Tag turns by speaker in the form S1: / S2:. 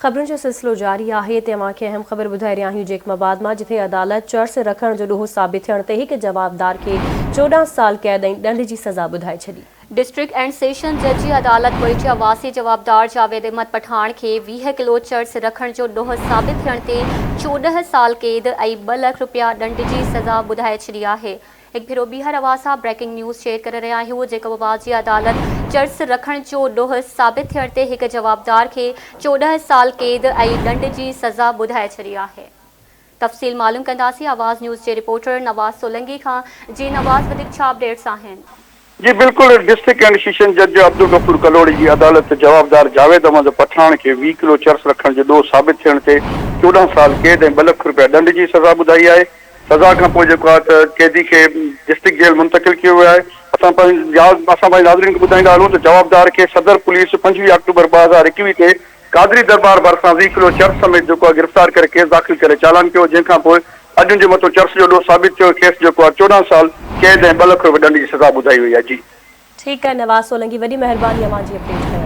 S1: खबरों जो सिलसिलो जारी है। तव्हांखे अहम ख़बर ॿुधाए रहिया आहियूं जेकमाबाद मां, जिथे अदालत चर्स रखण जो ॾोहो साबित थियण ते हिकु जवाबदार खे 14 साल कैद ऐं ॾंड जी सज़ा ॿुधाए छॾी।
S2: डिस्ट्रिक्ट एंड सेशन जज जी अदालत कोइचा वासी जवाबदार जावेद अहमद पठान के 20 किलो चर्स रखण जो ॾोहो साबित थियण ते 14 साल कैद ऐं 2 लाख रुपया ॾंड जी सज़ा ॿुधाए छॾी आहे। एक भेरो ॿीहर आवाज़ सां ब्रेकिंग न्यूज़ शेयर करे रहिया आहियूं। जेकबाबाद जी अदालत चर्स रखण जो ॾोहो साबित थियण ते हिकु जवाबदार खे 14 साल कैद ऐं ॾंड जी सज़ा ॿुधाए छॾी आहे। तफ़सील मालूम कंदासीं आवाज़ न्यूज़ जे रिपोर्टर नवाज़ सोलंगी खां। जी नवाज़, वधीक छा अपडेट्स आहिनि?
S3: जी बिल्कुल, डिस्ट्रिक्ट एंड सेशन जज अब्दुल गफूर कलोड़ी की अदालत जवाबदार जावेद अहमद पठान के 20 किलो चर्स रखण जो ॾोह साबित थियण ते 14 साल कैद ऐं 2 लाख रुपया ॾंड जी सज़ा ॿुधाई आहे। सज़ा खां पोइ जेको आहे त कैदी खे डिस्ट्रिक्ट जेल मुंतकिल कियो वियो आहे। असां पंहिंजे नाज़रीन खे ॿुधाईंदा हलूं त जवाबदार खे सदर पुलिस 25 अक्टूबर 2021 ते कादरी दरबार भरिसां 20 किलो चर्स समेत जेको आहे गिरफ़्तार करे केस दाख़िल करे चालान कयो, जंहिंखां पोइ अॼु जे मथां चर्स जो ॾोह साबित थियो। केस जेको आहे 14 साल कैद ऐं 2 लाख रुपया ॾंड जी सज़ा ॿुधाई वई आहे। जी
S1: ठीक है नवाज़ सोलंगी, वॾी महिरबानी अवां जी अपडेट।